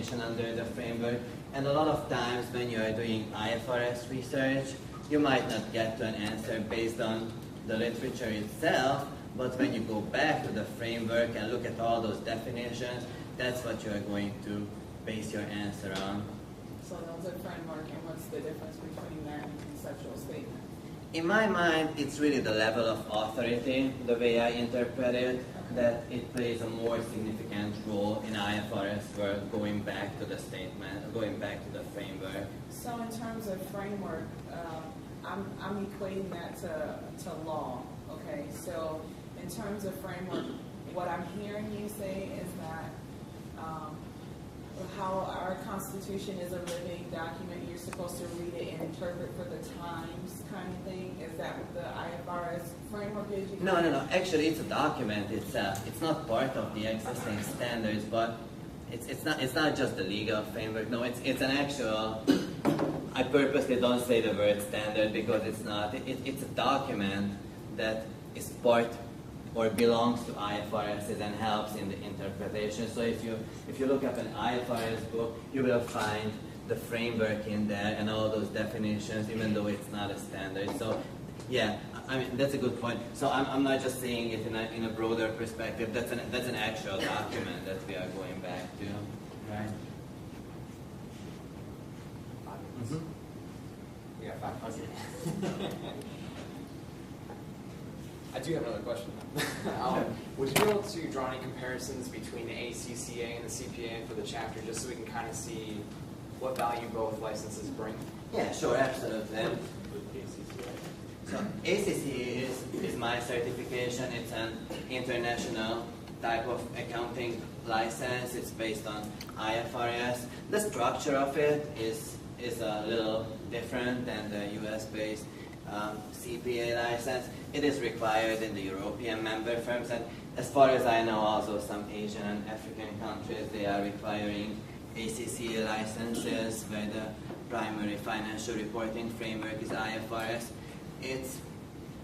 definition under the framework. And a lot of times when you are doing IFRS research, you might not get to an answer based on the literature itself, but when you go back to the framework and look at all those definitions, that's what you are going to base your answer on. So that's a framework, and what's the difference between that and conceptual statement? In my mind, it's really the level of authority, the way I interpret it, that it plays a more significant role in IFRS work going back to the statement, going back to the framework. So in terms of framework, I'm equating that to law, okay? So in terms of framework, what I'm hearing you say is that how our Constitution is a living document, you're supposed to read it and interpret for the times kind of thing? Is that what the IFRS framework is? No. Actually, it's a document itself. It's not part of the existing standards, but it's not just the legal framework. No, it's an actual. I purposely don't say the word standard because it's not. It's a document that is part or belongs to IFRS and helps in the interpretation. So if you look up an IFRS book, you will find the framework in there and all those definitions, even though it's not a standard. So yeah, I mean that's a good point. So I'm not just saying it in a broader perspective. That's an actual document that we are going back to, right? Mm-hmm. Yeah, 5 minutes. I do have another question. Would you be able to draw any comparisons between the ACCA and the CPA for the chapter, just so we can kind of see what value both licenses bring? Yeah, sure, absolutely. So ACCA is my certification. It's an international type of accounting license. It's based on IFRS. The structure of it is a little different than the US-based CPA license. It is required in the European member firms, and as far as I know, also some Asian and African countries, they are requiring ACCA licenses where the primary financial reporting framework is IFRS. It's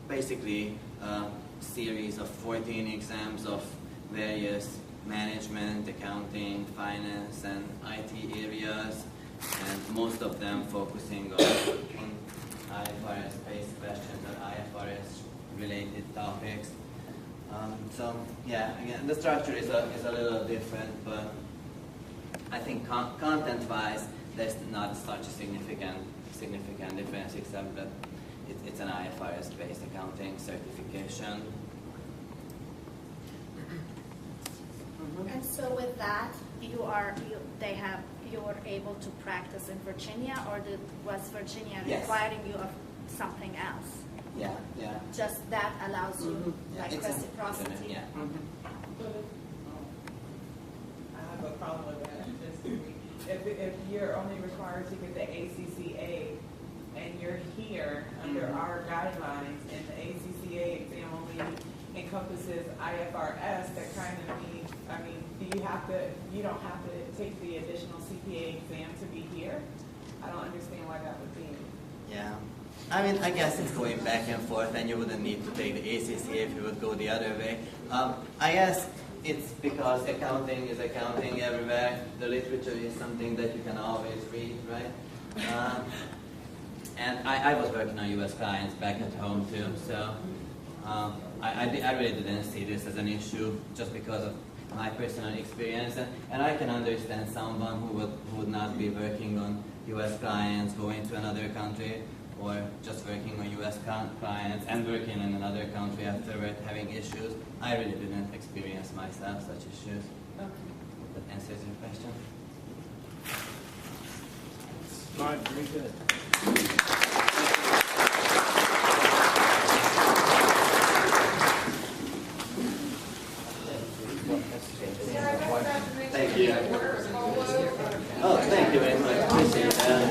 basically a series of 14 exams of various management, accounting, finance, and IT areas, and most of them focusing on IFRS-based questions or IFRS-related topics. So yeah, again, the structure is a little different, but I think content-wise, there's not such a significant difference, except that it's an IFRS-based accounting certification. And so with that, you are able to practice in Virginia, or did West Virginia requiring you of something else? Yeah. Just that allows you like reciprocity. Yeah. I have a problem with that. If you're only required to get the ACCA and you're here under our guidelines, and the ACCA exam only encompasses IFRS, that kind of means, I mean, you don't have to take the additional CPA exam to be here? I don't understand why that would be. Yeah. I mean, I guess it's going back and forth, and you wouldn't need to take the ACCA if you would go the other way. I guess it's because accounting is accounting everywhere. The literature is something that you can always read, right? And I was working on US clients back at home too, so I really didn't see this as an issue just because of my personal experience, and I can understand someone who would not be working on US clients, going to another country, or just working on US clients and working in another country afterward having issues. I really didn't experience myself such issues. Okay. That answers your question. All right, very good. Thank you. Oh, thank you very much. Appreciate that.